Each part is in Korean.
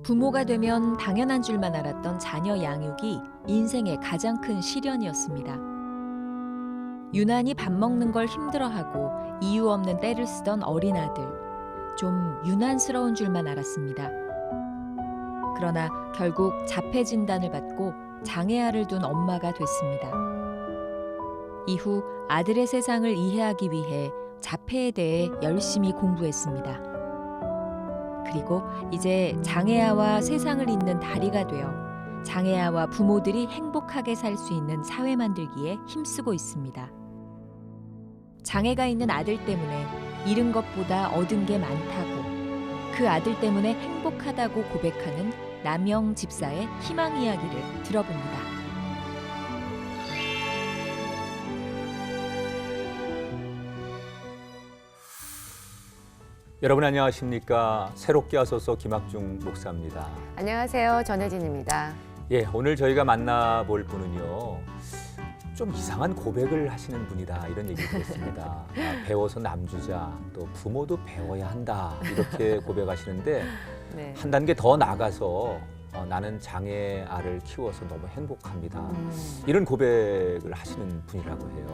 부모가 되면 당연한 줄만 알았던 자녀 양육이 인생의 가장 큰 시련이었습니다. 유난히 밥 먹는 걸 힘들어하고 이유 없는 떼를 쓰던 어린 아들. 좀 유난스러운 줄만 알았습니다. 그러나 결국 자폐 진단을 받고 장애아를 둔 엄마가 됐습니다. 이후 아들의 세상을 이해하기 위해 자폐에 대해 열심히 공부했습니다. 그리고 이제 장애아와 세상을 잇는 다리가 되어 장애아와 부모들이 행복하게 살 수 있는 사회 만들기에 힘쓰고 있습니다. 장애가 있는 아들 때문에 잃은 것보다 얻은 게 많다고, 그 아들 때문에 행복하다고 고백하는 남영 집사의 희망 이야기를 들어봅니다. 여러분 안녕하십니까? 새롭게 하소서 김학중 목사입니다. 안녕하세요. 전혜진입니다. 예, 오늘 저희가 만나볼 분은요, 좀 이상한 고백을 하시는 분이다, 이런 얘기 들었습니다. 배워서 남주자, 또 부모도 배워야 한다, 이렇게 고백하시는데 네. 한 단계 더 나가서 나는 장애아를 키워서 너무 행복합니다, 이런 고백을 하시는 분이라고 해요.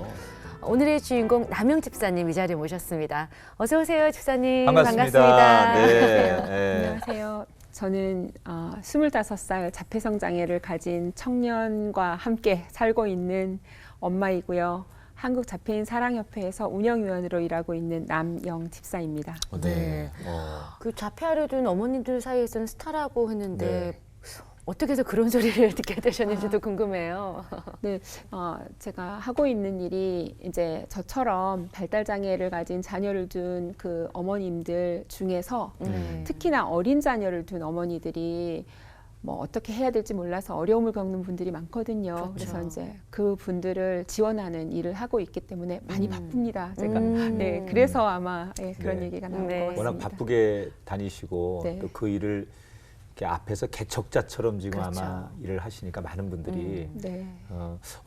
오늘의 주인공 남영 집사님 이 자리에 모셨습니다. 어서 오세요, 집사님. 반갑습니다. 네. 안녕하세요. 저는 25살 자폐성 장애를 가진 청년과 함께 살고 있는 엄마이고요. 한국자폐인 사랑협회에서 운영위원으로 일하고 있는 남영 집사입니다. 네. 그 자폐아를 둔 어머님들 사이에서는 스타라고 했는데 네. 어떻게 해서 그런 소리를 듣게 되셨는지도 궁금해요. 네, 제가 하고 있는 일이 이제 저처럼 발달 장애를 가진 자녀를 둔 그 어머님들 중에서 특히나 어린 자녀를 둔 어머니들이 뭐 어떻게 해야 될지 몰라서 어려움을 겪는 분들이 많거든요. 그렇죠. 그래서 이제 그 분들을 지원하는 일을 하고 있기 때문에 많이 바쁩니다. 제가 네, 그래서 아마 그런 네. 얘기가 나온 네. 것 같습니다. 워낙 바쁘게 다니시고 네. 또 그 일을 이렇게 앞에서 개척자처럼 지금 그렇죠. 아마 일을 하시니까 많은 분들이 네.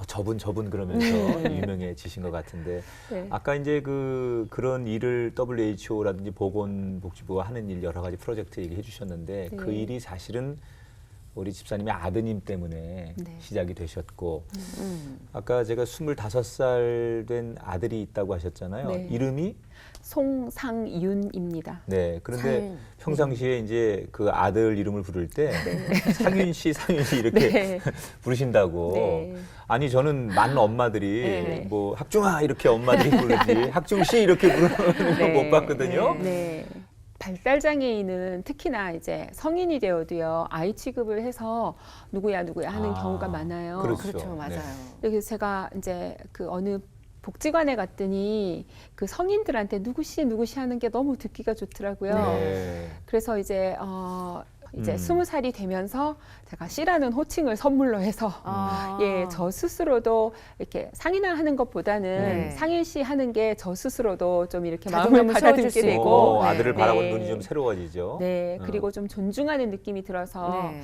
저분 그러면서 유명해지신 것 같은데, 네. 아까 이제 그런 일을 WHO라든지 보건복지부가 하는 일 여러 가지 프로젝트 얘기해 주셨는데, 네. 그 일이 사실은 우리 집사님의 아드님 때문에 네. 시작이 되셨고, 아까 제가 25살 된 아들이 있다고 하셨잖아요. 네. 이름이? 송상윤입니다. 네. 그런데 상윤. 평상시에 이제 그 아들 이름을 부를 때 상윤 씨 이렇게 네. 부르신다고. 네. 아니 저는 많은 엄마들이 네. 뭐 학중아 이렇게 엄마들이 부르지 학중 씨 이렇게 부르는 거 네. 못 봤거든요. 네. 발달 장애인은 특히나 이제 성인이 되어도요, 아이 취급을 해서 누구야 하는 경우가 많아요. 그렇죠. 그렇죠, 맞아요. 네. 그래서 제가 이제 그 어느 복지관에 갔더니 그 성인들한테 누구시 하는 게 너무 듣기가 좋더라고요. 네. 그래서 이제 20살이 되면서 제가 씨라는 호칭을 선물로 해서 예, 저 스스로도 이렇게 상인화하는 것보다는 네. 상인 씨 하는 게 저 스스로도 좀 이렇게 자존감을 마음을 세워줄 받아들게 수 되고, 있고. 아들을 네. 바라보는 눈이 좀 새로워지죠. 네, 그리고 좀 존중하는 느낌이 들어서 네.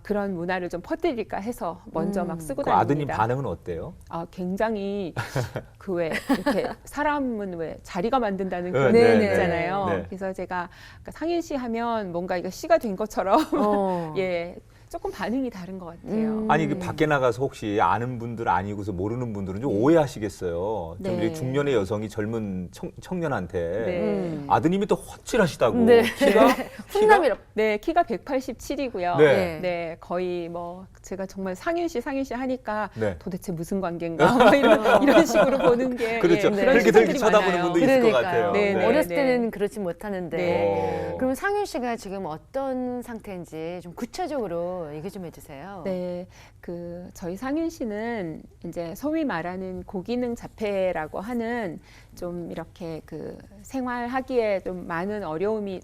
그런 문화를 좀 퍼뜨릴까 해서 먼저 막 쓰고 그 아드님 다닙니다. 반응은 어때요? 굉장히 그 왜 이렇게 사람은 왜 자리가 만든다는 그런 네, 얘기 네, 있잖아요. 네. 그래서 제가 상인 씨 하면 뭔가 이거 씨가 된 것처럼 예, 조금 반응이 다른 것 같아요. 아니 그 밖에 나가서 혹시 아는 분들 아니고서 모르는 분들은 좀 오해하시겠어요. 좀 네. 이렇게 중년의 여성이 젊은 청년한테 네. 아드님이 또 훤칠하시다고. 네. 키가 훈남이라. 네, 키가 187이고요. 네. 네, 거의 뭐 제가 정말 상윤 씨 하니까 네. 도대체 무슨 관계인가 뭐 이런 식으로 보는 게 그렇죠. 예, 그런 그렇게 시선들이 쳐다보는 많아요. 분도 있을 것 그러니까요. 같아요. 네, 네. 어렸을 때는 그렇지 못하는데. 네. 그럼 상윤 씨가 지금 어떤 상태인지 좀 구체적으로 얘기 좀 해주세요. 네, 그 저희 상윤 씨는 이제 소위 말하는 고기능 자폐라고 하는 좀 이렇게 그 생활하기에 좀 많은 어려움이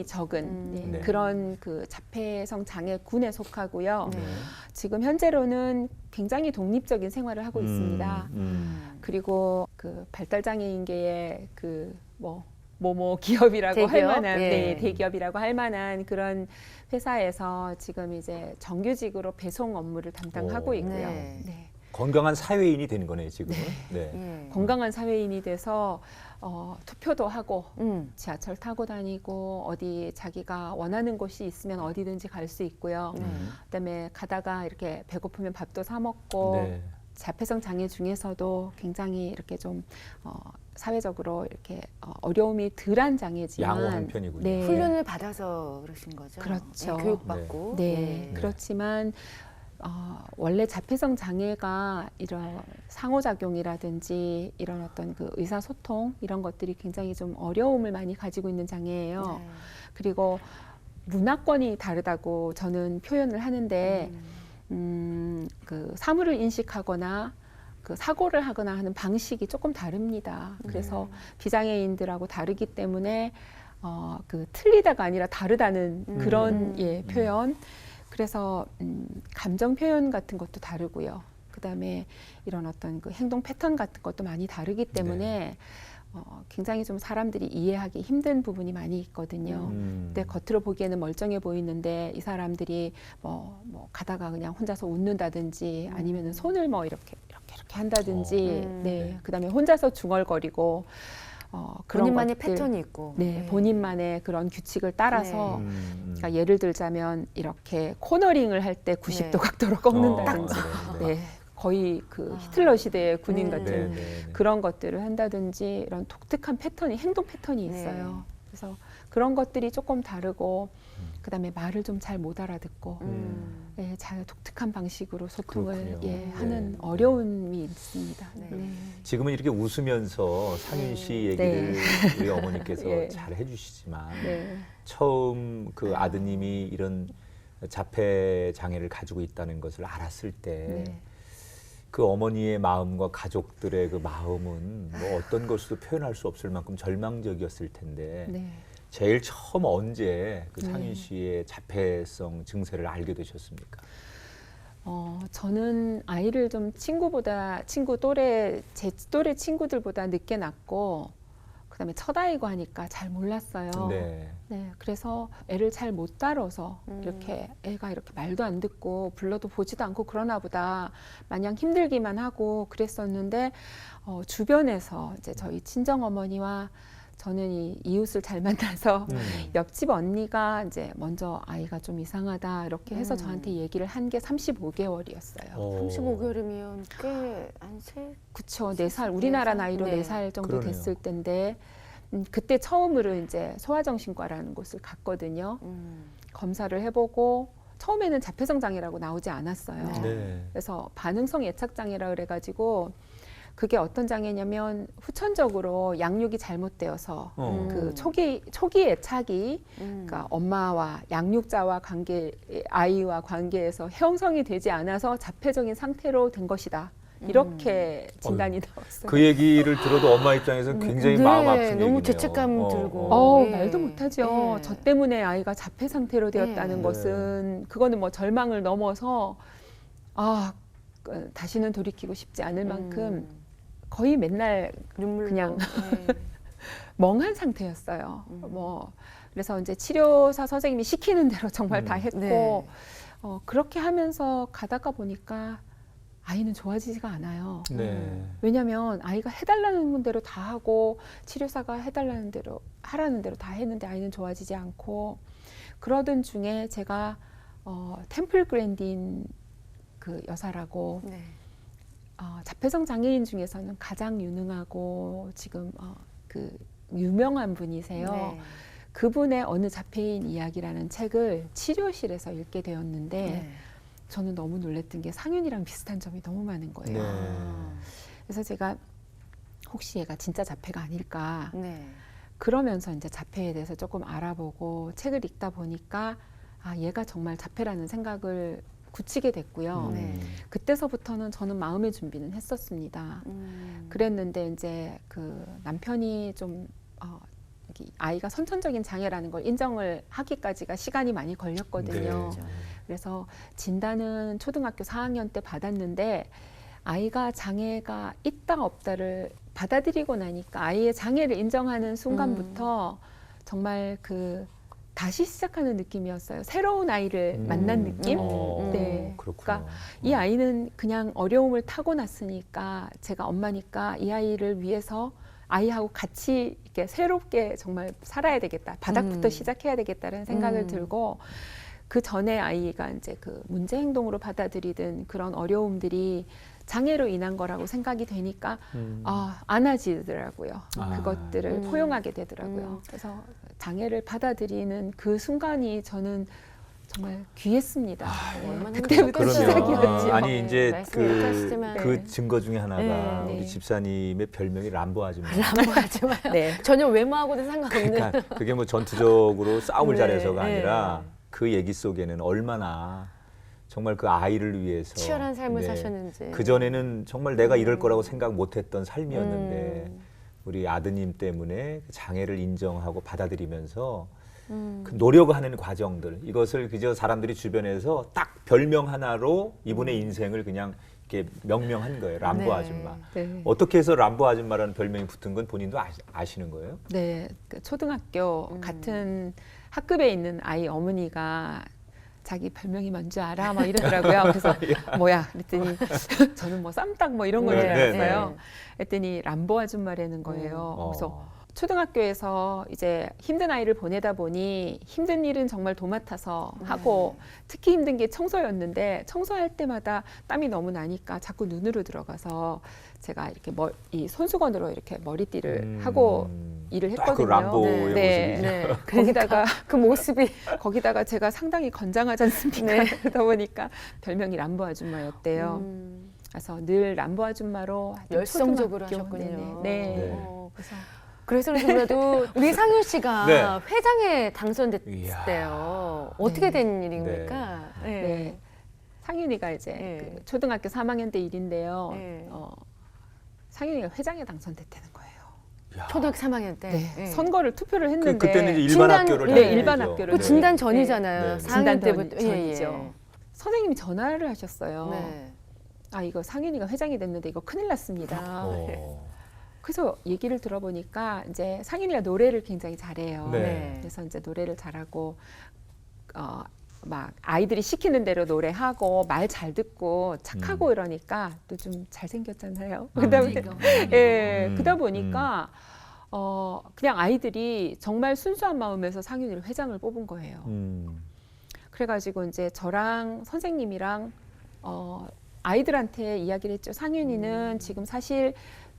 적은 네. 그런 그 자폐성 장애군에 속하고요. 네. 지금 현재로는 굉장히 독립적인 생활을 하고 있습니다. 그리고 그 발달 장애인계의 그 뭐 기업이라고 대기업? 할 만한 예. 네, 대기업이라고 할 만한 그런 회사에서 지금 이제 정규직으로 배송 업무를 담당하고 오. 있고요. 네. 네. 건강한 사회인이 되는 거네요, 지금은. 네. 예. 건강한 사회인이 돼서 투표도 하고 음. 지하철 타고 다니고 어디 자기가 원하는 곳이 있으면 어디든지 갈 수 있고요. 그다음에 가다가 이렇게 배고프면 밥도 사 먹고 네. 자폐성 장애 중에서도 굉장히 이렇게 좀 사회적으로 이렇게 어려움이 덜한 장애지만 양호한 편이군요. 네. 훈련을 받아서 그러신 거죠? 그렇죠. 예, 교육받고. 네, 예. 그렇지만 원래 자폐성 장애가 이런 상호작용이라든지 이런 어떤 그 의사소통 이런 것들이 굉장히 좀 어려움을 많이 가지고 있는 장애예요. 네. 그리고 문화권이 다르다고 저는 표현을 하는데 그 사물을 인식하거나 그 사고를 하거나 하는 방식이 조금 다릅니다. 그래서 비장애인들하고 다르기 때문에 그 틀리다가 아니라 다르다는 그런 예, 표현. 그래서 감정 표현 같은 것도 다르고요. 그다음에 이런 어떤 그 행동 패턴 같은 것도 많이 다르기 때문에 굉장히 좀 사람들이 이해하기 힘든 부분이 많이 있거든요. 근데 겉으로 보기에는 멀쩡해 보이는데 이 사람들이 뭐 가다가 그냥 혼자서 웃는다든지 아니면은 손을 뭐 이렇게 한다든지 네. 그다음에 혼자서 중얼거리고 그런 본인만의 것들, 패턴이 있고. 네, 본인만의 그런 규칙을 따라서 네. 그러니까 예를 들자면 이렇게 코너링을 할 때 90도 네. 각도로 꺾는다든지 네. 네, 거의 그 히틀러 시대의 군인 같은 네, 네, 네. 그런 것들을 한다든지 이런 독특한 패턴이 행동 패턴이 네. 있어요. 그래서 그런 것들이 조금 다르고 그다음에 말을 좀 잘 못 알아듣고 예, 잘 독특한 방식으로 소통을 그렇군요. 예, 네. 하는 어려움이 있습니다. 네. 네. 지금은 이렇게 웃으면서 상윤 씨 얘기를 우리 어머니께서 예. 잘 해주시지만 네. 처음 그 아드님이 이런 자폐 장애를 가지고 있다는 것을 알았을 때 네. 그 어머니의 마음과 가족들의 그 마음은 뭐 어떤 것으로도 표현할 수 없을 만큼 절망적이었을 텐데 네. 제일 처음 언제 그 상윤 네. 씨의 자폐성 증세를 알게 되셨습니까? 저는 아이를 좀 제 또래 친구들보다 늦게 낳고 그다음에 첫 아이고 하니까 잘 몰랐어요. 네. 네, 그래서 애를 잘 못 다뤄서 이렇게 애가 이렇게 말도 안 듣고 불러도 보지도 않고 그러나 보다 마냥 힘들기만 하고 그랬었는데 주변에서 이제 저희 친정 어머니와 저는 이 이웃을 잘 만나서 옆집 언니가 이제 먼저 아이가 좀 이상하다 이렇게 해서 저한테 얘기를 한 게 35개월이었어요. 35개월이면 꽤한 세. 그쵸, 4살, 우리나라 나이로 네. 4살 정도 그러네요. 됐을 때인데 그때 처음으로 이제 소아정신과라는 곳을 갔거든요. 검사를 해보고 처음에는 자폐성 장애라고 나오지 않았어요. 네. 그래서 반응성 애착 장애라 그래가지고 그게 어떤 장애냐면 후천적으로 양육이 잘못되어서 그 초기 애착이 그러니까 엄마와 양육자와 관계, 아이와 관계에서 형성이 되지 않아서 자폐적인 상태로 된 것이다. 이렇게 진단이 나왔어요. 그 얘기를 들어도 엄마 입장에서는 굉장히 네, 마음 아픈 너무 얘기네요. 죄책감 들고. 예. 말도 못하죠. 예. 저 때문에 아이가 자폐 상태로 되었다는 네. 것은 그거는 뭐 절망을 넘어서 다시는 돌이키고 싶지 않을 만큼 거의 맨날 눈물로. 그냥 예. 멍한 상태였어요. 뭐 그래서 이제 치료사 선생님이 시키는 대로 정말 다 했고 네. 그렇게 하면서 가다가 보니까 아이는 좋아지지가 않아요. 네. 왜냐하면 아이가 해달라는 대로 다 하고 치료사가 해달라는 대로 하라는 대로 다 했는데 아이는 좋아지지 않고 그러던 중에 제가 템플 그랜딘 그 여사라고 네. 자폐성 장애인 중에서는 가장 유능하고 지금 그 유명한 분이세요. 네. 그분의 어느 자폐인 이야기라는 책을 치료실에서 읽게 되었는데 네. 저는 너무 놀랬던 게 상윤이랑 비슷한 점이 너무 많은 거예요. 네. 그래서 제가 혹시 얘가 진짜 자폐가 아닐까 네. 그러면서 이제 자폐에 대해서 조금 알아보고 책을 읽다 보니까 얘가 정말 자폐라는 생각을 굳히게 됐고요. 네. 그때서부터는 저는 마음의 준비는 했었습니다. 그랬는데 이제 그 남편이 좀 아이가 선천적인 장애라는 걸 인정을 하기까지가 시간이 많이 걸렸거든요. 네. 그래서 진단은 초등학교 4학년 때 받았는데 아이가 장애가 있다 없다를 받아들이고 나니까 아이의 장애를 인정하는 순간부터 정말 그 다시 시작하는 느낌이었어요. 새로운 아이를 만난 느낌? 네. 그렇구나. 그러니까 이 아이는 그냥 어려움을 타고났으니까 제가 엄마니까 이 아이를 위해서 아이하고 같이 이렇게 새롭게 정말 살아야 되겠다. 바닥부터 시작해야 되겠다는 생각을 들고 그 전에 아이가 이제 그 문제 행동으로 받아들이던 그런 어려움들이 장애로 인한 거라고 생각이 되니까 안아지더라고요. 그것들을 포용하게 되더라고요. 그래서 장애를 받아들이는 그 순간이 저는 정말 귀했습니다. 얼마나 그때부터 힘들었겠어요. 시작이었죠. 아니 이제 말씀 못하시지만. 그 증거 중에 하나가 네. 우리 집사님의 별명이 람보 아줌마. 람보하지 마요. 네. 전혀 외모하고는 상관없는. 그러니까 그게 뭐 전투적으로 싸움을 네, 잘해서가 네. 아니라 그 얘기 속에는 얼마나 정말 그 아이를 위해서 치열한 삶을 네. 사셨는지. 그 전에는 정말 내가 이럴 거라고 생각 못했던 삶이었는데 우리 아드님 때문에 그 장애를 인정하고 받아들이면서 그 노력하는 과정들 이것을 그저 사람들이 주변에서 딱 별명 하나로 이분의 인생을 그냥 이렇게 명명한 거예요. 람보 네. 아줌마. 네. 어떻게 해서 람보 아줌마라는 별명이 붙은 건 본인도 아시는 거예요? 네, 그 초등학교 같은 학급에 있는 아이 어머니가 자기 별명이 뭔지 알아? 막 이러더라고요. 그래서 뭐야? 그랬더니 저는 뭐 쌈딱 뭐 이런 걸 줄 네, 네, 알았어요. 네. 그랬더니 람보 아줌마라는 거예요. 어. 그래서 초등학교에서 이제 힘든 아이를 보내다 보니 힘든 일은 정말 도맡아서 하고 특히 힘든 게 청소였는데 청소할 때마다 땀이 너무 나니까 자꾸 눈으로 들어가서 제가 이렇게 이 손수건으로 이렇게 머리띠를 하고 일을 딱 그 했거든요. 람보의 네. 모습이죠. 네. 거기다가 그 모습이. 거기다가 제가 상당히 건장하지 않습니까? 네. 그러다 보니까 별명이 람보 아줌마였대요. 그래서 늘 람보 아줌마로 하여튼 열성적으로 초등학교 하셨군요. 네. 네. 그래서 그래서 정말도 우리 상윤 씨가 네. 회장에 당선됐을 이야. 때요. 어떻게 네. 된 일입니까? 네. 상윤이가 이제 네. 그 초등학교 3학년 때 일인데요. 네. 상윤이가 회장에 당선됐다는 거예요. 야. 초등학교 3학년 때. 네. 네. 선거를 투표를 했는데 그때는 이제 일반 진단- 학교를 네, 다녀야죠. 일반 학교를 그 네. 진단 전이잖아요. 네. 4학년 진단 때부터. 전이죠. 선생님이 전화를 하셨어요. 네. 아 이거 상윤이가 회장이 됐는데 이거 큰일 났습니다. 어. 그래서 얘기를 들어보니까 이제 상윤이가 노래를 굉장히 잘해요. 네. 그래서 이제 노래를 잘하고 막 아이들이 시키는 대로 노래하고 말 잘 듣고 착하고 이러니까 또 좀 잘생겼잖아요. 그다음에 예, 그러다 보니까 그냥 아이들이 정말 순수한 마음에서 상윤이를 회장을 뽑은 거예요. 그래가지고 이제 저랑 선생님이랑 아이들한테 이야기를 했죠. 상윤이는 지금 사실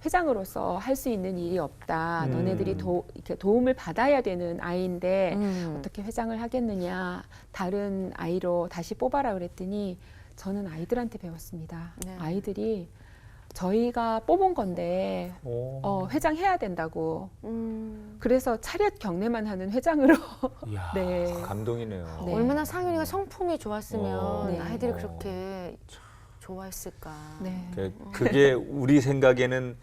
회장으로서 할 수 있는 일이 없다. 너네들이 이렇게 도움을 받아야 되는 아이인데 어떻게 회장을 하겠느냐. 다른 아이로 다시 뽑아라 그랬더니 저는 아이들한테 배웠습니다. 네. 아이들이 저희가 뽑은 건데 회장해야 된다고. 그래서 차렷 경례만 하는 회장으로. 이야, 네. 감동이네요. 네. 얼마나 상윤이가 성품이 좋았으면 네. 아이들이 어. 그렇게 좋아했을까. 네. 그게 우리 생각에는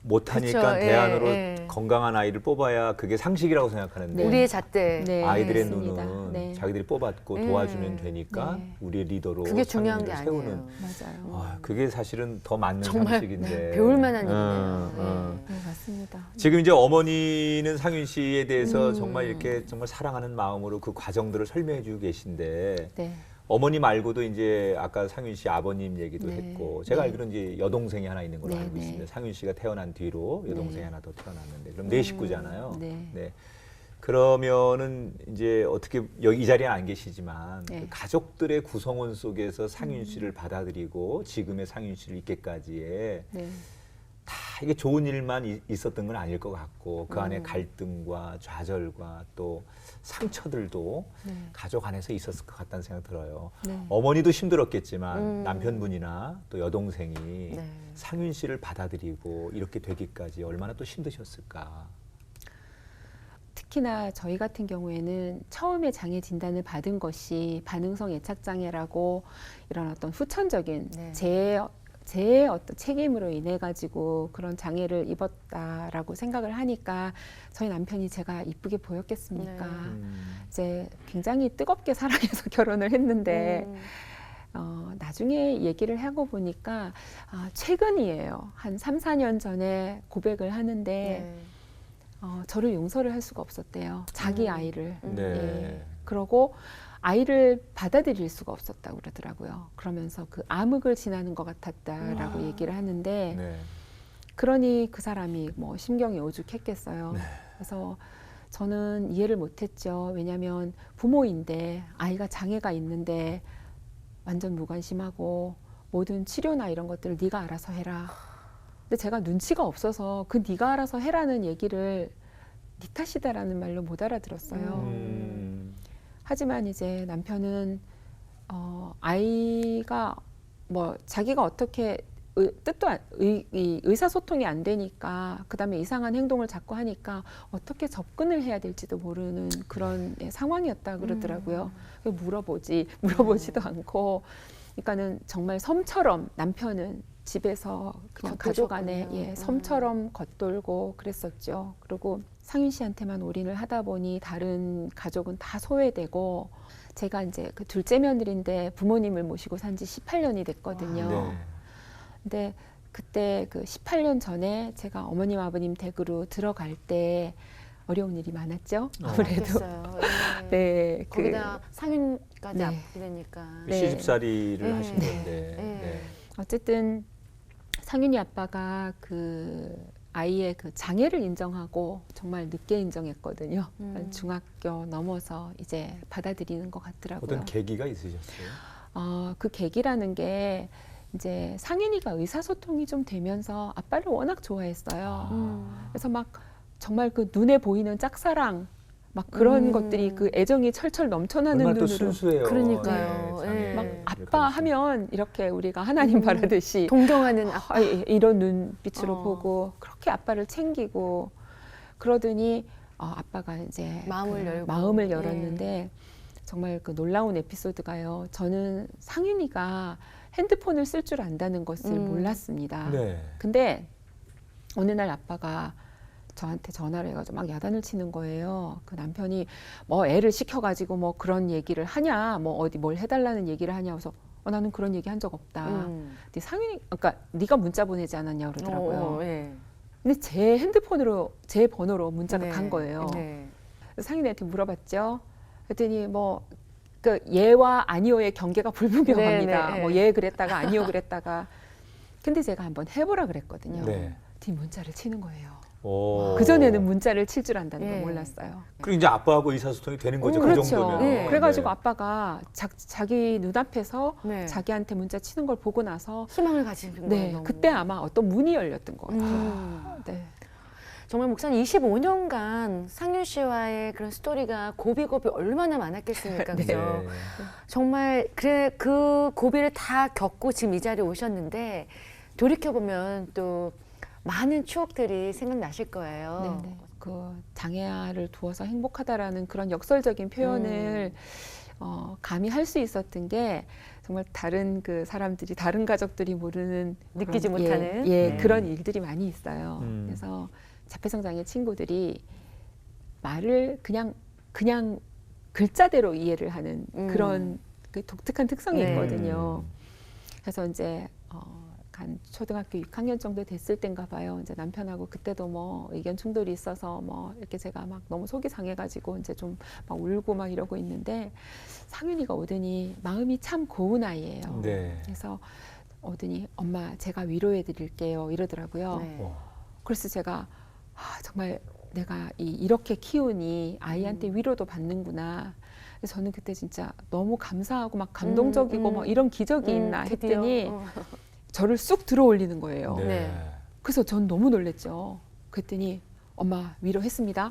못하니까 그쵸, 대안으로 예. 건강한 아이를 뽑아야 그게 상식이라고 생각하는데 네. 우리의 잣대. 네, 아이들의 맞습니다. 눈은 네. 자기들이 뽑았고 네. 도와주면 되니까 네. 우리의 리더로 그게 중요한 게 상윤이를 아니에요. 세우는 맞아요. 그게 사실은 더 맞는 정말 상식인데 배울 만한 일이네요. 네, 맞습니다. 지금 이제 어머니는 상윤 씨에 대해서 정말 이렇게 정말 사랑하는 마음으로 그 과정들을 설명해 주고 계신데 네. 어머니 말고도 이제 아까 상윤 씨 아버님 얘기도 네. 했고 제가 네. 알기로는 이제 여동생이 하나 있는 걸로 네, 알고 네. 있습니다. 상윤 씨가 태어난 뒤로 여동생이 네. 하나 더 태어났는데 그럼 네 식구잖아요. 네. 그러면은 이제 어떻게 여기 이 자리에 안 계시지만 네. 그 가족들의 구성원 속에서 상윤 씨를 받아들이고 지금의 상윤 씨를 있게까지의 네. 다 이게 좋은 일만 있었던 건 아닐 것 같고 그 안에 갈등과 좌절과 또 상처들도 네. 가족 안에서 있었을 것 같다는 생각 들어요. 네. 어머니도 힘들었겠지만 남편분이나 또 여동생이 네. 상윤 씨를 받아들이고 이렇게 되기까지 얼마나 또 힘드셨을까. 특히나 저희 같은 경우에는 처음에 장애 진단을 받은 것이 반응성 애착 장애라고 이런 어떤 후천적인 네. 제 어떤 책임으로 인해 가지고 그런 장애를 입었다라고 생각을 하니까 저희 남편이 제가 이쁘게 보였겠습니까? 네. 이제 굉장히 뜨겁게 사랑해서 결혼을 했는데 나중에 얘기를 하고 보니까 최근이에요. 한 3, 4년 전에 고백을 하는데 네. 저를 용서를 할 수가 없었대요. 자기 아이를. 네. 예. 그러고 아이를 받아들일 수가 없었다고 그러더라고요. 그러면서 그 암흑을 지나는 것 같았다라고 얘기를 하는데 네. 그러니 그 사람이 뭐 심경이 오죽했겠어요. 네. 그래서 저는 이해를 못했죠. 왜냐하면 부모인데 아이가 장애가 있는데 완전 무관심하고 모든 치료나 이런 것들을 네가 알아서 해라. 근데 제가 눈치가 없어서 그 네가 알아서 해라는 얘기를 네 탓이다라는 말로 못 알아들었어요. 하지만 이제 남편은 아이가 뭐 자기가 어떻게 의사소통이 안 되니까 그다음에 이상한 행동을 자꾸 하니까 어떻게 접근을 해야 될지도 모르는 그런 상황이었다 그러더라고요. 물어보지도 않고, 그러니까는 정말 섬처럼 남편은 집에서 그냥 가족 안에 섬처럼 겉돌고 그랬었죠. 그리고 상윤 씨한테만 올인을 하다 보니 다른 가족은 다 소외되고, 제가 이제 그 둘째 며느리인데 부모님을 모시고 산 지 18년이 됐거든요. 네. 근데 그때 그 18년 전에 제가 어머님 아버님 댁으로 들어갈 때 어려운 일이 많았죠. 아무래도. 네. 거기다 상윤까지 네. 아프게 되니까. 네. 시집살이를 하신 네. 건데. 네. 어쨌든 상윤이 아빠가 그 아이의 그 장애를 인정하고 정말 늦게 인정했거든요. 중학교 넘어서 이제 받아들이는 것 같더라고요. 어떤 계기가 있으셨어요? 그 계기라는 게 이제 상윤이가 의사소통이 좀 되면서 아빠를 워낙 좋아했어요. 그래서 막 정말 그 눈에 보이는 짝사랑 막 그런 것들이 그 애정이 철철 넘쳐나는 얼마나 또 눈으로. 순수해요. 그러니까요. 네, 막 네. 아빠 하면 이렇게 우리가 하나님 바라듯이 동경하는 아빠. 이런 눈빛으로 어. 보고 그렇게 아빠를 챙기고 그러더니 아빠가 이제 마음을 열고. 마음을 열었는데 정말 그 놀라운 에피소드가요. 저는 상윤이가 핸드폰을 쓸 줄 안다는 것을 몰랐습니다. 네. 근데 어느 날 아빠가 저한테 전화를 해가지고 막 야단을 치는 거예요. 그 남편이 뭐 애를 시켜가지고 뭐 그런 얘기를 하냐, 뭐 어디 뭘 해달라는 얘기를 하냐. 그래서 나는 그런 얘기 한 적 없다. 근데 상윤이, 그러니까 네가 문자 보내지 않았냐 그러더라고요. 네. 근데 제 핸드폰으로 제 번호로 문자가 간 거예요. 네. 그래서 상윤이한테 물어봤죠. 그랬더니 뭐 그 예와 아니오의 경계가 불분명합니다. 네, 네. 뭐 예 그랬다가 아니오 그랬다가. 근데 제가 한번 해보라 그랬거든요. 네. 뒤 문자를 치는 거예요. 오. 그 전에는 문자를 칠 줄 안다는 걸 예. 몰랐어요. 그리고 이제 아빠하고 의사소통이 되는 거죠. 그 그렇죠. 정도면. 네. 그래가지고 네. 아빠가 자기 눈앞에서 네. 자기한테 문자 치는 걸 보고 나서 희망을 가지는 거예요. 네, 너무. 그때 아마 어떤 문이 열렸던 것 같아요. 네. 정말 목사님 25년간 상윤 씨와의 그런 스토리가 고비고비 얼마나 많았겠습니까, 그죠? 네. 정말 그 고비를 다 겪고 지금 이 자리에 오셨는데 돌이켜 보면 또 많은 추억들이 생각나실 거예요. 네네. 그 장애아를 두어서 행복하다라는 그런 역설적인 표현을 감히 할 수 있었던 게 정말 다른 그 사람들이 다른 가족들이 모르는 느끼지 그런, 못하는 네. 그런 일들이 많이 있어요. 그래서 자폐성장애 친구들이 말을 그냥 글자대로 이해를 하는 그런 그 독특한 특성이 네. 있거든요. 그래서 이제 한 초등학교 6학년 정도 됐을 땐가 봐요. 이제 남편하고 그때도 뭐 의견 충돌이 있어서 뭐 이렇게 제가 막 너무 속이 상해가지고 이제 좀 막 울고 막 이러고 있는데 상윤이가 오더니 마음이 참 고운 아이예요. 네. 그래서 오더니 엄마 제가 위로해 드릴게요 이러더라고요. 네. 그래서 제가 정말 내가 이렇게 키우니 아이한테 위로도 받는구나. 그래서 저는 그때 진짜 너무 감사하고 막 감동적이고 막 이런 기적이 있나 드디어. 했더니 저를 쑥 들어 올리는 거예요. 네. 네. 그래서 전 너무 놀랬죠. 그랬더니 엄마 위로했습니다.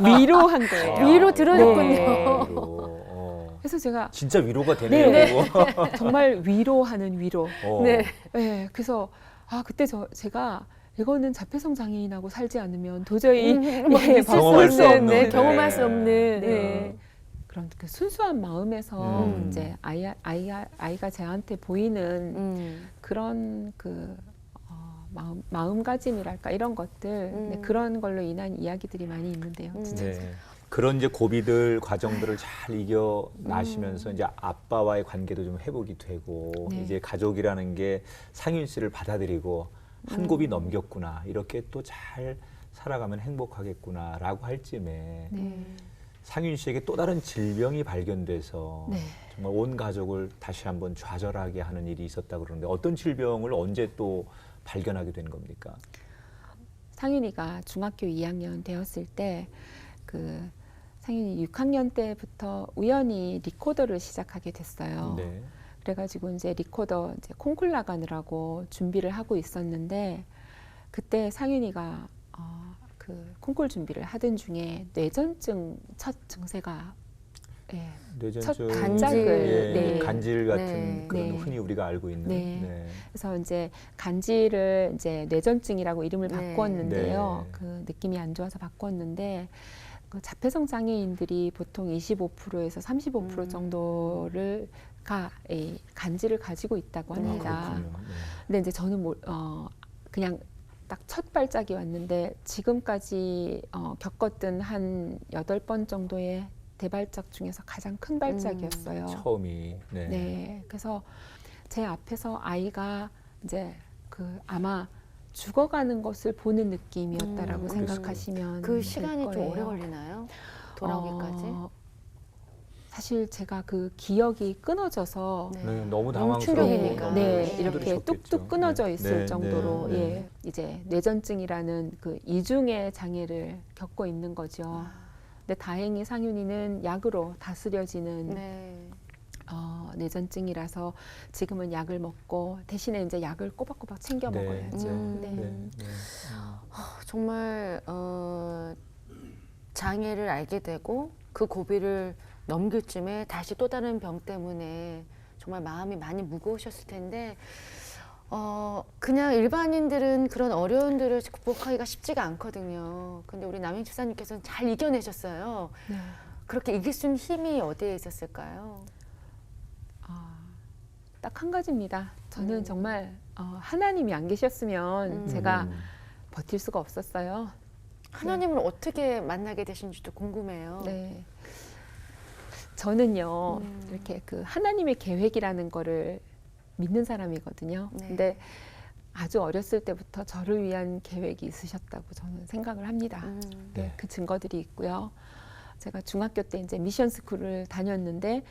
위로한 거예요. 위로 들어줬군요. 네. 그래서 제가 진짜 위로가 되네요. 네. 그거. 정말 위로하는 위로. 네. 네. 그래서 그때 제가 이거는 자폐성 장애인하고 살지 않으면 도저히 경험할 수 없는. 네, 경험할 네. 수 없는. 네. 네. 그런 그 순수한 마음에서 이제 아이가 저한테 보이는 그런 그 마음가짐이랄까 이런 것들 네, 그런 걸로 인한 이야기들이 많이 있는데요. 진짜. 네. 그런 이제 고비들 과정들을 잘 이겨 나시면서 이제 아빠와의 관계도 좀 회복이 되고 네. 이제 가족이라는 게 상윤 씨를 받아들이고 한 고비 넘겼구나 이렇게 또 잘 살아가면 행복하겠구나라고 할 쯤에 네. 상윤 씨에게 또 다른 질병이 발견돼서 네. 정말 온 가족을 다시 한번 좌절하게 하는 일이 있었다 그러는데 어떤 질병을 언제 또 발견하게 된 겁니까? 상윤이가 중학교 2학년 되었을 때 그 상윤이 6학년 때부터 우연히 리코더를 시작하게 됐어요. 네. 그래가지고 이제 리코더 이제 콩쿨 나가느라고 준비를 하고 있었는데 그때 상윤이가 그 콩쿨 준비를 하던 중에 뇌전증 첫 증세가 예, 뇌전증, 간질, 예, 네. 간질 같은 네. 그런 네. 흔히 우리가 알고 있는. 네. 네. 그래서 이제 간질을 이제 뇌전증이라고 이름을 네. 바꾸었는데요. 네. 그 느낌이 안 좋아서 바꾸었는데 그 자폐성 장애인들이 보통 25%에서 35% 정도를 이 간질을 가지고 있다고 합니다. 그렇군요. 네. 근데 이제 저는 그냥 딱 첫 발작이 왔는데 지금까지 겪었던 한 8번 정도의 대발작 중에서 가장 큰 발작이었어요. 처음이. 네. 네. 그래서 제 앞에서 아이가 이제 그 아마 죽어가는 것을 보는 느낌이었다라고 그랬을 생각하시면 그 될 시간이 좀 거예요. 오래 걸리나요? 돌아오기까지? 사실 제가 그 기억이 끊어져서 네. 네, 너무 너무 당황스럽고 충격이니까. 너무 네, 힘들으셨겠죠. 이렇게 뚝뚝 끊어져 네. 있을 네, 정도로 네, 네. 예, 이제 뇌전증이라는 그 이중의 장애를 겪고 있는 거죠. 근데 다행히 상윤이는 약으로 다스려지는 네. 뇌전증이라서 지금은 약을 먹고 대신에 이제 약을 꼬박꼬박 챙겨 네, 먹어야죠. 네, 네. 네. 정말 장애를 알게 되고 그 고비를 넘길 쯤에 다시 또 다른 병 때문에 정말 마음이 많이 무거우셨을 텐데 그냥 일반인들은 그런 어려움들을 극복하기가 쉽지가 않거든요. 근데 우리 남인 집사님께서는 잘 이겨내셨어요. 네. 그렇게 이길 수 있는 힘이 어디에 있었을까요? 딱 한 가지입니다. 저는 정말 하나님이 안 계셨으면 제가 버틸 수가 없었어요. 하나님을 어떻게 만나게 되신지도 궁금해요. 네. 저는요, 이렇게 그 하나님의 계획이라는 거를 믿는 사람이거든요. 네. 근데 아주 어렸을 때부터 저를 위한 계획이 있으셨다고 저는 생각을 합니다. 네. 그 증거들이 있고요. 제가 중학교 때 이제 미션 스쿨을 다녔는데,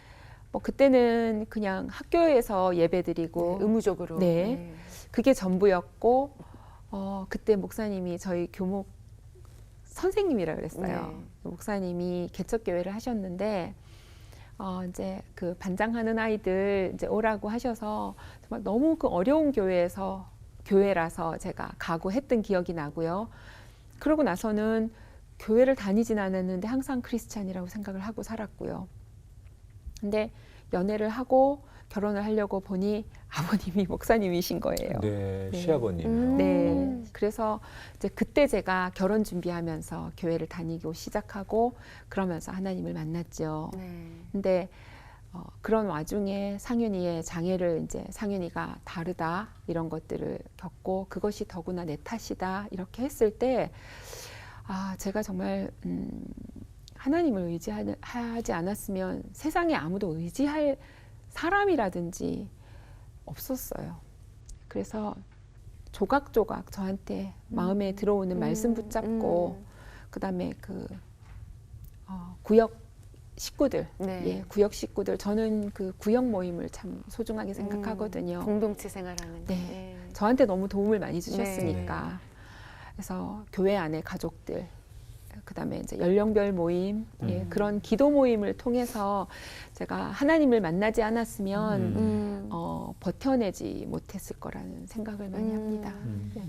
뭐 그때는 그냥 학교에서 예배드리고, 의무적으로. 네. 그게 전부였고, 그때 목사님이 저희 교목 선생님이라 그랬어요. 네. 목사님이 개척교회를 하셨는데, 이제 그 반장하는 아이들 이제 오라고 하셔서 정말 너무 그 어려운 교회라서 제가 가고 했던 기억이 나고요. 그러고 나서는 교회를 다니진 않았는데 항상 크리스찬이라고 생각을 하고 살았고요. 근데 연애를 하고 결혼을 하려고 보니 아버님이 목사님이신 거예요. 네, 네. 시아버님. 네. 그래서 이제 그때 제가 결혼 준비하면서 교회를 다니고 시작하고 그러면서 하나님을 만났죠. 네. 근데 그런 와중에 상윤이의 장애를 이제 상윤이가 다르다 이런 것들을 겪고 그것이 더구나 내 탓이다 이렇게 했을 때 제가 정말 하나님을 의지하지 않았으면 세상에 아무도 의지할 사람이라든지 없었어요. 그래서 조각조각 저한테 마음에 들어오는 말씀 붙잡고 그다음에 그 구역 식구들, 네. 예, 구역 식구들 저는 그 구역 모임을 참 소중하게 생각하거든요. 공동체 생활하는. 네. 저한테 너무 도움을 많이 주셨으니까. 네. 그래서 교회 안에 가족들, 그다음에 이제 연령별 모임, 예, 음. 그런 기도 모임을 통해서 제가 하나님을 만나지 않았으면 버텨내지 못했을 거라는 생각을 많이 합니다. 네.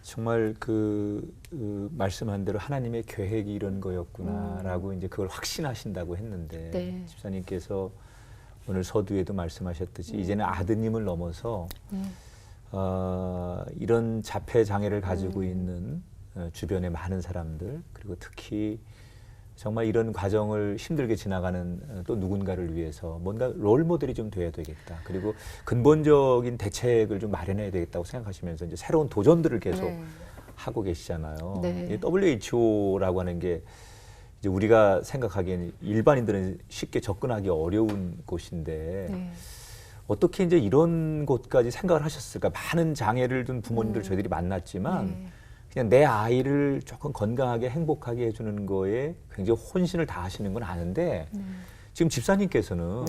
정말 그 말씀한 대로 하나님의 계획이 이런 거였구나라고 이제 그걸 확신하신다고 했는데 네. 집사님께서 오늘 서두에도 말씀하셨듯이 이제는 아드님을 넘어서 이런 자폐 장애를 가지고 있는 주변의 많은 사람들 그리고 특히 정말 이런 과정을 힘들게 지나가는 또 누군가를 위해서 뭔가 롤 모델이 좀 돼야 되겠다. 그리고 근본적인 대책을 좀 마련해야 되겠다고 생각하시면서 이제 새로운 도전들을 계속 하고 계시잖아요. 네. 이 WHO라고 하는 게 이제 우리가 생각하기에는 일반인들은 쉽게 접근하기 어려운 곳인데 네. 어떻게 이제 이런 곳까지 생각을 하셨을까? 많은 장애를 둔 부모님들 저희들이 만났지만 네. 그냥 내 아이를 조금 건강하게 행복하게 해주는 거에 굉장히 혼신을 다하시는 건 아는데 지금 집사님께서는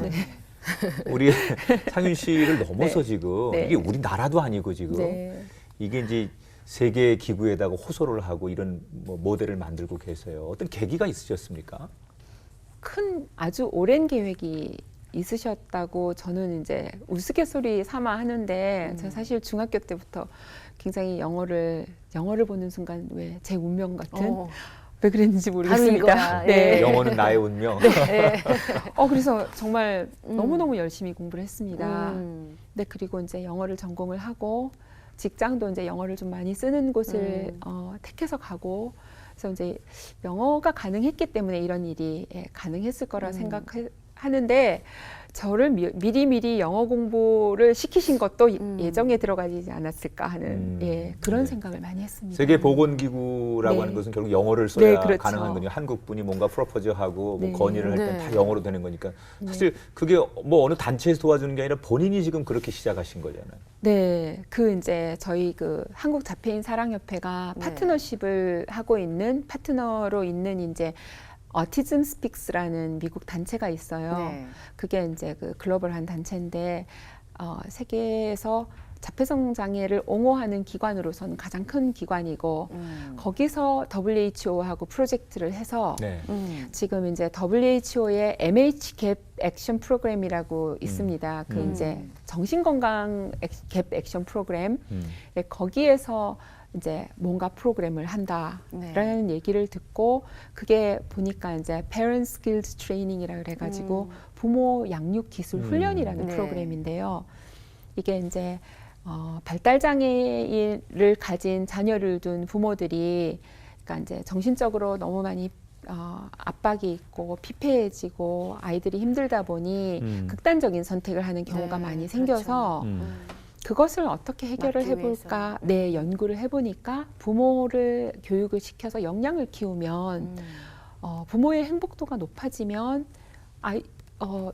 우리 상윤 씨를 넘어서 지금 네. 이게 우리나라도 아니고 지금 네. 이게 이제 세계 기구에다가 호소를 하고 이런 뭐 모델을 만들고 계세요. 어떤 계기가 있으셨습니까? 큰 아주 오랜 계획이 있으셨다고 저는 이제 우스갯소리 삼아 하는데 제가 사실 중학교 때부터 굉장히 영어를 보는 순간 왜 제 운명 같은 왜 그랬는지 바로 모르겠습니다. 이거야. 네. 영어는 나의 운명. 그래서 정말 너무너무 열심히 공부를 했습니다. 음. 네, 그리고 이제 영어를 전공을 하고 직장도 이제 영어를 좀 많이 쓰는 곳을 택해서 가고 그래서 이제 영어가 가능했기 때문에 이런 일이 가능했을 거라 생각하는데 저를 미리 영어 공부를 시키신 것도 예정에 들어가지 않았을까 하는 그런 네. 생각을 많이 했습니다. 세계 보건기구라고 네. 하는 것은 결국 영어를 써야 네, 그렇죠. 가능한 거니까 한국 분이 뭔가 프로포즈하고 네. 뭐 건의를 할 땐 다 네. 영어로 되는 거니까 사실 그게 뭐 어느 단체에서 도와주는 게 아니라 본인이 지금 그렇게 시작하신 거잖아요. 네, 그 이제 저희 그 한국 자폐인 사랑협회가 네. 파트너십을 하고 있는 파트너로 있는 이제 어티즘 스픽스라는 미국 단체가 있어요. 네. 그게 이제 그 글로벌한 단체인데 세계에서 자폐성 장애를 옹호하는 기관으로서는 가장 큰 기관이고 거기서 WHO하고 프로젝트를 해서 네. 지금 이제 WHO의 MHGAP 액션 프로그램이라고 있습니다. 그 이제 정신건강 갭 액션 프로그램 거기에서 이제 뭔가 프로그램을 한다라는 얘기를 듣고 그게 보니까 이제 Parent Skills Training이라 그래가지고 부모 양육 기술 훈련이라는 네. 프로그램인데요. 이게 이제 발달 장애를 가진 자녀를 둔 부모들이 그러니까 이제 정신적으로 너무 많이 압박이 있고 피폐해지고 아이들이 힘들다 보니 극단적인 선택을 하는 경우가 네, 많이 생겨서 그것을 어떻게 해결을 막기 해볼까? 네, 연구를 해보니까 부모를 교육을 시켜서 역량을 키우면 부모의 행복도가 높아지면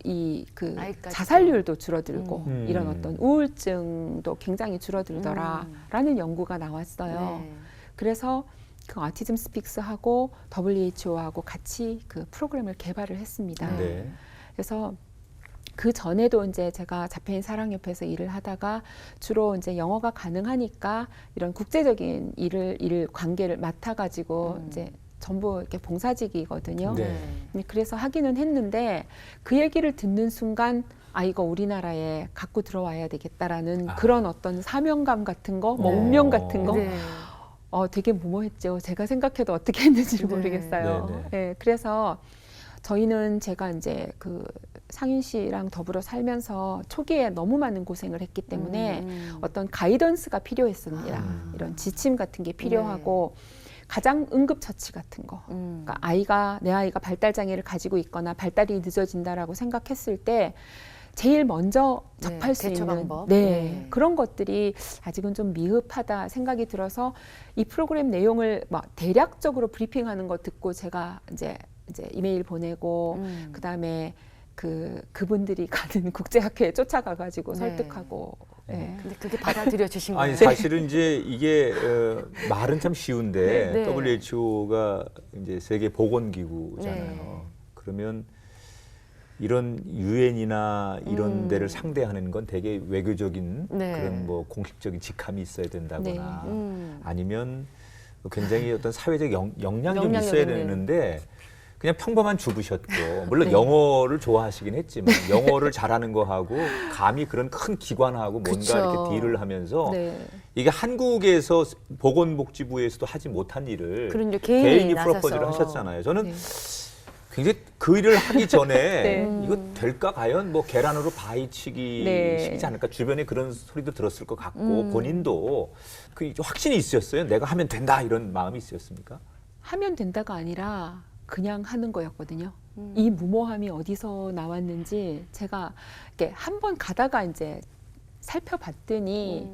이 그 아이까지도. 자살률도 줄어들고 음. 이런 어떤 우울증도 굉장히 줄어들더라라는 연구가 나왔어요. 네. 그래서 그 어티즘 스픽스하고 WHO하고 같이 그 프로그램을 개발을 했습니다. 네. 그래서 그 전에도 이제 제가 자폐인 사랑협회에서 일을 하다가 주로 이제 영어가 가능하니까 이런 국제적인 일을 관계를 맡아가지고 이제 전부 이렇게 봉사직이거든요. 네. 그래서 하기는 했는데 그 얘기를 듣는 순간 이거 우리나라에 갖고 들어와야 되겠다라는 그런 어떤 사명감 같은 거, 뭐 운명 같은 거 네. 되게 무모했죠. 제가 생각해도 어떻게 했는지 네. 모르겠어요. 네, 네. 네, 그래서 저희는 제가 이제 그 상윤 씨랑 더불어 살면서 초기에 너무 많은 고생을 했기 때문에 어떤 가이던스가 필요했습니다. 이런 지침 같은 게 필요하고 가장 응급처치 같은 거. 그러니까 내 아이가 발달 장애를 가지고 있거나 발달이 늦어진다라고 생각했을 때 제일 먼저 접할 수 대처 있는 방법. 그런 것들이 아직은 좀 미흡하다 생각이 들어서 이 프로그램 내용을 막 대략적으로 브리핑하는 거 듣고 제가 이제 이메일 보내고 그다음에 그분들이 가는 국제학회에 쫓아가가지고 네. 설득하고. 네. 근데 그게 받아들여 주신 거예요. 아니 사실은 이제 이게 말은 참 쉬운데 네. WHO가 이제 세계 보건기구잖아요. 네. 그러면 이런 유엔이나 이런 데를 상대하는 건 되게 외교적인 네. 그런 뭐 공식적인 직함이 있어야 된다거나 네. 아니면 굉장히 어떤 사회적 역량이 좀 역량력이 있어야 있는. 되는데 그냥 평범한 주부셨고 물론 영어를 좋아하시긴 했지만 영어를 잘하는 거하고 감히 그런 큰 기관하고 뭔가 그쵸. 이렇게 딜을 하면서 네. 이게 한국에서 보건복지부에서도 하지 못한 일을 그런 이제 개인이 나서서. 프로포즈를 하셨잖아요. 저는 네. 굉장히 그 일을 하기 전에 네. 이거 될까 과연 뭐 계란으로 바위치기 네. 식이지 않을까 주변에 그런 소리도 들었을 것 같고 본인도 그 확신이 있으셨어요. 내가 하면 된다 이런 마음이 있으셨습니까? 하면 된다가 아니라 그냥 하는 거였거든요. 이 무모함이 어디서 나왔는지 제가 이렇게 한번 가다가 이제 살펴봤더니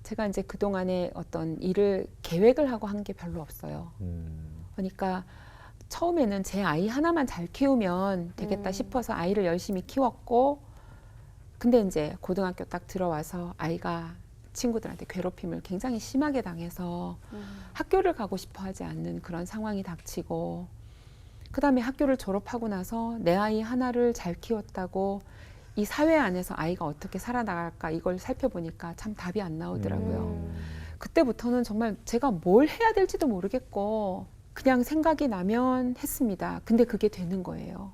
제가 이제 그동안에 어떤 일을 계획을 하고 한 게 별로 없어요. 그러니까 처음에는 제 아이 하나만 잘 키우면 되겠다 싶어서 아이를 열심히 키웠고 근데 이제 고등학교 딱 들어와서 아이가 친구들한테 괴롭힘을 굉장히 심하게 당해서 학교를 가고 싶어 하지 않는 그런 상황이 닥치고, 그다음에 학교를 졸업하고 나서 내 아이 하나를 잘 키웠다고 이 사회 안에서 아이가 어떻게 살아나갈까 이걸 살펴보니까 참 답이 안 나오더라고요. 그때부터는 정말 제가 뭘 해야 될지도 모르겠고 그냥 생각이 나면 했습니다. 근데 그게 되는 거예요.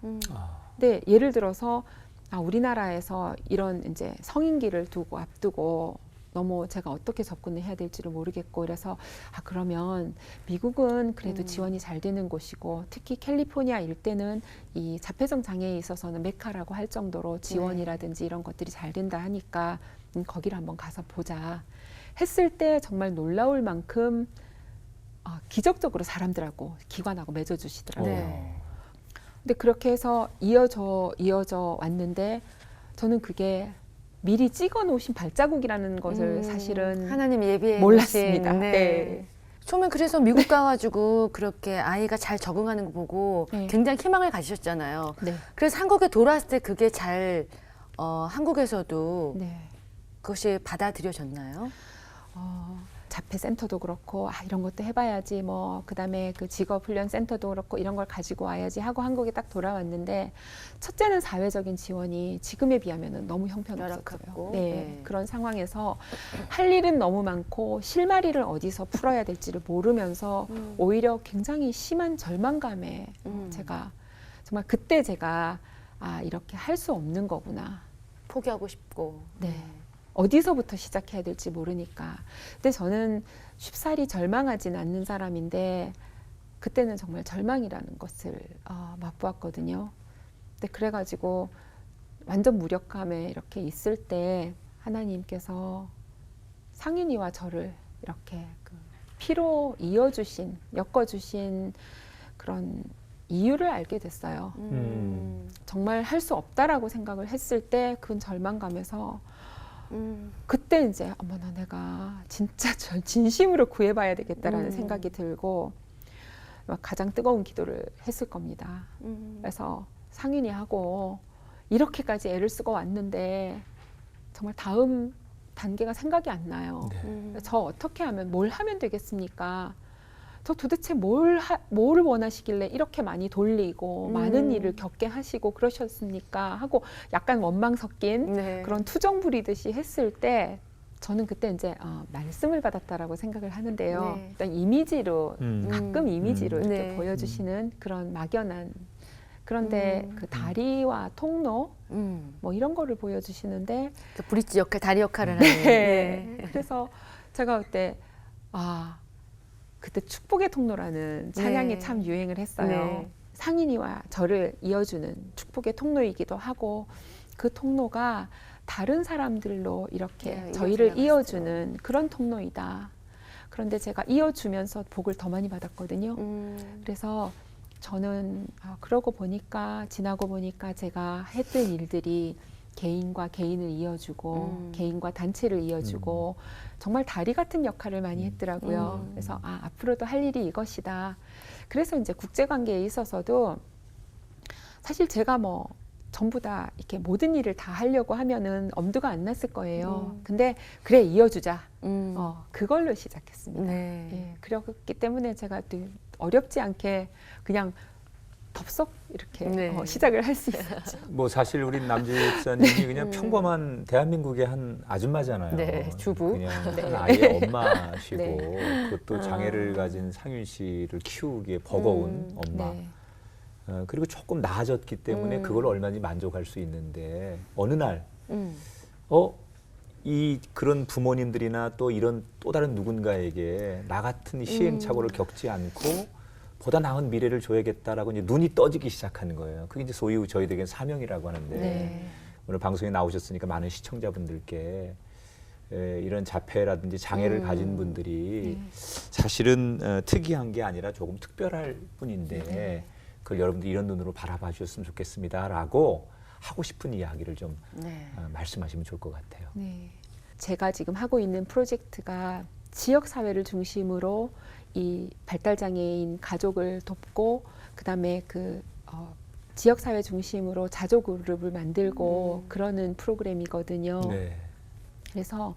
근데 예를 들어서 우리나라에서 이런 이제 성인기를 앞두고 너무 제가 어떻게 접근을 해야 될지를 모르겠고, 그래서 그러면 미국은 그래도 지원이 잘 되는 곳이고, 특히 캘리포니아 일대는 이 자폐성 장애에 있어서는 메카라고 할 정도로 지원이라든지 이런 것들이 잘 된다 하니까 거기를 한번 가서 보자 했을 때 정말 놀라울 만큼 기적적으로 사람들하고 기관하고 맺어주시더라고요. 네. 근데 그렇게 해서 이어져 왔는데, 저는 그게 미리 찍어 놓으신 발자국이라는 것을 사실은 하나님 예비해 몰랐습니다. 놓으신, 네. 처음엔 그래서 미국 가가지고 그렇게 아이가 잘 적응하는 거 보고 네. 굉장히 희망을 가지셨잖아요. 네. 그래서 한국에 돌아왔을 때 그게 잘 한국에서도 네. 그것이 받아들여졌나요? 자폐센터도 그렇고 이런 것도 해봐야지, 뭐 그다음에 그 직업훈련센터도 그렇고 이런 걸 가지고 와야지 하고 한국에 딱 돌아왔는데, 첫째는 사회적인 지원이 지금에 비하면 너무 형편없었어요. 열악했고. 네. 네. 그런 상황에서 할 일은 너무 많고 실마리를 어디서 풀어야 될지를 모르면서 오히려 굉장히 심한 절망감에 제가 정말 그때 제가 이렇게 할 수 없는 거구나. 포기하고 싶고. 네. 어디서부터 시작해야 될지 모르니까. 근데 저는 쉽사리 절망하진 않는 사람인데, 그때는 정말 절망이라는 것을 맛보았거든요. 근데 그래가지고 완전 무력감에 이렇게 있을 때 하나님께서 상윤이와 저를 이렇게 그 피로 이어주신, 엮어주신 그런 이유를 알게 됐어요. 정말 할 수 없다라고 생각을 했을 때 그 절망감에서 그때 이제 어머나 내가 진짜 진심으로 구해봐야 되겠다라는 생각이 들고 가장 뜨거운 기도를 했을 겁니다. 그래서 상윤이 하고 이렇게까지 애를 쓰고 왔는데 정말 다음 단계가 생각이 안 나요. 저 어떻게 하면 뭘 하면 되겠습니까? 저 도대체 뭘 원하시길래 이렇게 많이 돌리고 많은 일을 겪게 하시고 그러셨습니까? 하고 약간 원망 섞인 네. 그런 투정 부리듯이 했을 때, 저는 그때 이제 말씀을 받았다라고 생각을 하는데요. 네. 일단 이미지로 가끔 이미지로 이렇게 네. 보여주시는 그런 막연한, 그런데 그 다리와 통로 뭐 이런 거를 보여주시는데, 그 브릿지 역할, 다리 역할을 하는. 네. 그래서 제가 그때 그때 축복의 통로라는 찬양이 네. 참 유행을 했어요. 네. 상인이와 저를 이어주는 축복의 통로이기도 하고, 그 통로가 다른 사람들로 이렇게 네, 저희를 이어져 이어주는 그런 통로이다. 그런데 제가 이어주면서 복을 더 많이 받았거든요. 그래서 저는 그러고 보니까, 지나고 보니까 제가 했던 일들이 개인과 개인을 이어주고 개인과 단체를 이어주고 정말 다리 같은 역할을 많이 했더라고요. 그래서 앞으로도 할 일이 이것이다. 그래서 이제 국제관계에 있어서도 사실 제가 뭐 전부 다 이렇게 모든 일을 다 하려고 하면은 엄두가 안 났을 거예요. 근데 그래 이어주자. 그걸로 시작했습니다. 네. 예, 그렇기 때문에 제가 또 어렵지 않게 그냥 덥석 이렇게 네. 시작을 할 수 있었죠. 뭐 사실 우리 남주희 집사님이 그냥 평범한 대한민국의 한 아줌마잖아요. 네, 주부. 그냥 한 아이의 엄마시고 네. 그것도 장애를 가진 상윤 씨를 키우기에 버거운 엄마. 네. 그리고 조금 나아졌기 때문에 그걸 얼마든지 만족할 수 있는데, 어느 날 이 그런 부모님들이나 또 이런 또 다른 누군가에게 나 같은 시행착오를 겪지 않고 보다 나은 미래를 줘야겠다라고 이제 눈이 떠지기 시작하는 거예요. 그게 이제 소위 저희들에게 사명이라고 하는데, 네. 오늘 방송에 나오셨으니까 많은 시청자분들께 이런 자폐라든지 장애를 가진 분들이 사실은 특이한 게 아니라 조금 특별할 뿐인데 그걸 여러분들 이런 눈으로 바라봐 주셨으면 좋겠습니다라고 하고 싶은 이야기를 좀 말씀하시면 좋을 것 같아요. 네. 제가 지금 하고 있는 프로젝트가 지역 사회를 중심으로 이 발달 장애인 가족을 돕고, 그다음에 그 지역 사회 중심으로 자조 그룹을 만들고 그러는 프로그램이거든요. 네. 그래서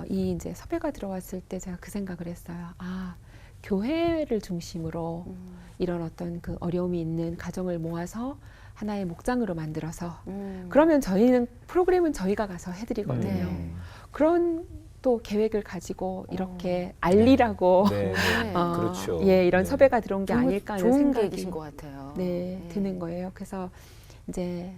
이 이제 섭외가 들어왔을 때 제가 그 생각을 했어요. 교회를 중심으로 이런 어떤 그 어려움이 있는 가정을 모아서 하나의 목장으로 만들어서 그러면 저희는 프로그램은 저희가 가서 해드리거든요. 그런 또 계획을 가지고 이렇게 알리라고 네, 네. 그렇죠. 이런 네. 섭외가 들어온 게 아닐까 하는 좋은 생각이 계획이신 것 같아요. 드는 거예요. 그래서 이제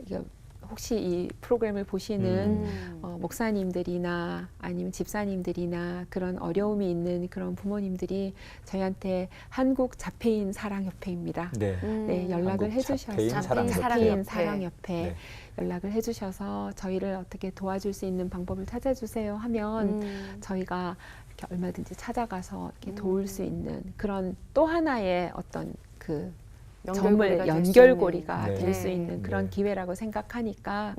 이거 혹시 이 프로그램을 보시는 목사님들이나 아니면 집사님들이나 그런 어려움이 있는 그런 부모님들이 저희한테 한국 자폐인 사랑협회입니다. 네. 연락을 한국 해주셔서 자폐인 사랑협회. 사랑협회 네. 연락을 해주셔서 저희를 어떻게 도와줄 수 있는 방법을 찾아주세요 하면 저희가 이렇게 얼마든지 찾아가서 이렇게 도울 수 있는 그런 또 하나의 어떤 그 연결고리가 될 수 있는 그런 네. 기회라고 생각하니까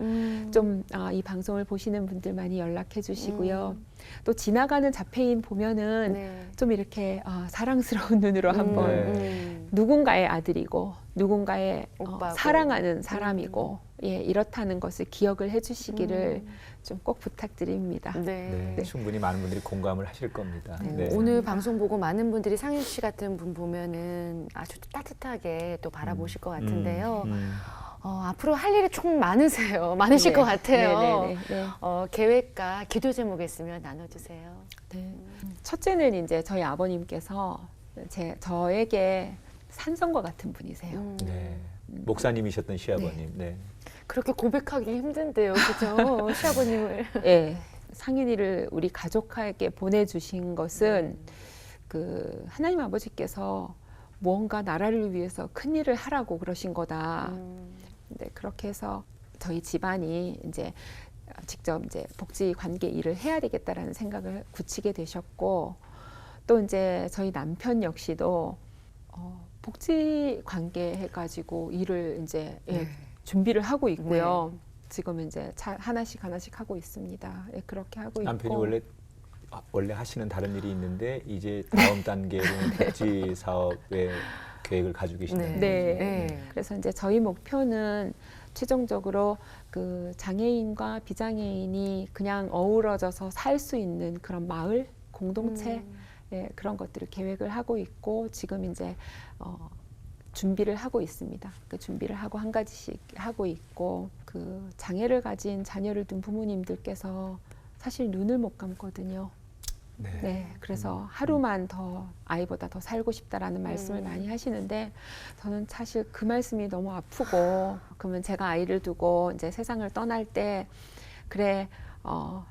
좀 이 방송을 보시는 분들 많이 연락해 주시고요. 또 지나가는 자폐인 보면은 좀 이렇게 사랑스러운 눈으로 한번 누군가의 아들이고 누군가의 사랑하는 사람이고 이렇다는 것을 기억을 해주시기를 좀 꼭 부탁드립니다. 네, 충분히 많은 분들이 공감을 하실 겁니다. 네. 오늘 방송 보고 많은 분들이 상윤 씨 같은 분 보면은 아주 따뜻하게 또 바라보실 것 같은데요. 앞으로 할 일이 좀 많으실 것 같아요. 계획과 기도 제목 있으면 나눠주세요. 첫째는 이제 저희 아버님께서 저에게 산성과 같은 분이세요. 네. 목사님이셨던 시아버님. 네. 그렇게 고백하기 힘든데요, 그죠? 시아버님을. 상윤이를 우리 가족에게 보내주신 것은 그 하나님 아버지께서 무언가 나라를 위해서 큰 일을 하라고 그러신 거다. 그렇게 해서 저희 집안이 이제 직접 이제 복지 관계 일을 해야 되겠다라는 생각을 굳히게 되셨고, 또 이제 저희 남편 역시도 복지 관계 해가지고 일을 이제 준비를 하고 있고요. 지금 이제 하나씩 하고 있습니다. 그렇게 하고 남편이 있고. 원래 하시는 다른 일이 있는데 이제 다음 단계로는 복지 사업의 계획을 가지고 계신다는 그래서 이제 저희 목표는 최종적으로 그 장애인과 비장애인이 그냥 어우러져서 살 수 있는 그런 마을 공동체 그런 것들을 계획을 하고 있고, 지금 이제 준비를 하고 있습니다. 그 준비를 하고 한 가지씩 하고 있고, 그 장애를 가진 자녀를 둔 부모님들께서 사실 눈을 못 감거든요. 그래서 하루만 더 아이보다 더 살고 싶다라는 말씀을 많이 하시는데, 저는 사실 그 말씀이 너무 아프고, 그러면 제가 아이를 두고 이제 세상을 떠날 때 그래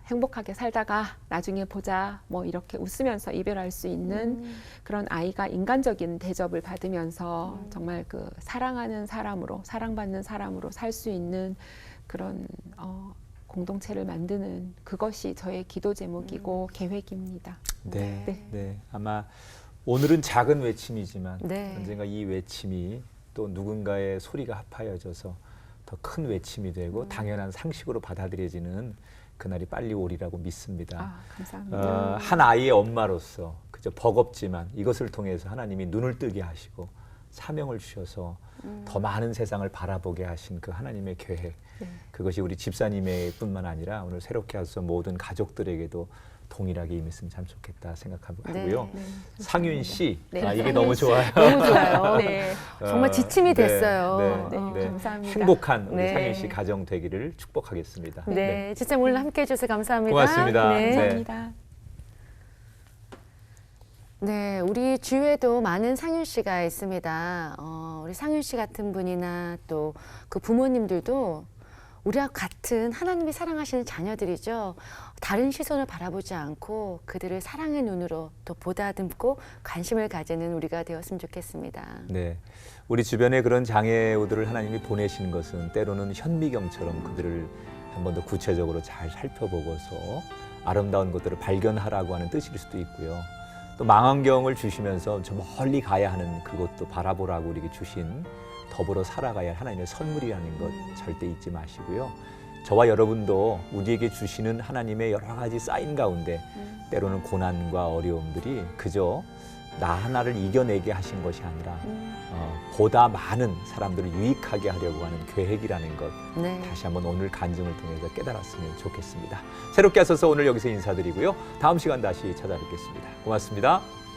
행복하게 살다가 나중에 보자 뭐 이렇게 웃으면서 이별할 수 있는 그런 아이가 인간적인 대접을 받으면서 정말 그 사랑하는 사람으로, 사랑받는 사람으로 살 수 있는 그런 공동체를 만드는 그것이 저의 기도 제목이고 계획입니다. 네. 아마 오늘은 작은 외침이지만 언젠가 이 외침이 또 누군가의 소리가 합하여져서 더 큰 외침이 되고 당연한 상식으로 받아들여지는 그날이 빨리 오리라고 믿습니다. 감사합니다. 한 아이의 엄마로서 그저 버겁지만 이것을 통해서 하나님이 눈을 뜨게 하시고 사명을 주셔서 더 많은 세상을 바라보게 하신 그 하나님의 계획, 그것이 우리 집사님의 뿐만 아니라 오늘 새롭게 하셔서 모든 가족들에게도 동일하게 임했으면 참 좋겠다 생각하고요. 상윤 씨, 이게 너무 좋아요. 너무 좋아요. 정말 지침이 됐어요. 감사합니다. 행복한 우리 상윤 씨 가정 되기를 축복하겠습니다. 진짜 오늘 함께해 주셔서 감사합니다. 고맙습니다. 감사합니다. 우리 주위에도 많은 상윤 씨가 있습니다. 우리 상윤 씨 같은 분이나 또 그 부모님들도 우리와 같은 하나님이 사랑하시는 자녀들이죠. 다른 시선을 바라보지 않고 그들을 사랑의 눈으로 또 보다듬고 관심을 가지는 우리가 되었으면 좋겠습니다. 우리 주변에 그런 장애우들을 하나님이 보내시는 것은 때로는 현미경처럼 그들을 한 번 더 구체적으로 잘 살펴보고서 아름다운 것들을 발견하라고 하는 뜻일 수도 있고요. 또 망원경을 주시면서 저 멀리 가야 하는 그것도 바라보라고 우리에게 주신 더불어 살아가야 할 하나님의 선물이라는 것 절대 잊지 마시고요. 저와 여러분도 우리에게 주시는 하나님의 여러 가지 사인 가운데 때로는 고난과 어려움들이 그저 나 하나를 이겨내게 하신 것이 아니라 보다 많은 사람들을 유익하게 하려고 하는 계획이라는 것 네. 다시 한번 오늘 간증을 통해서 깨달았으면 좋겠습니다. 새롭게 하셔서 오늘 여기서 인사드리고요. 다음 시간 다시 찾아뵙겠습니다. 고맙습니다.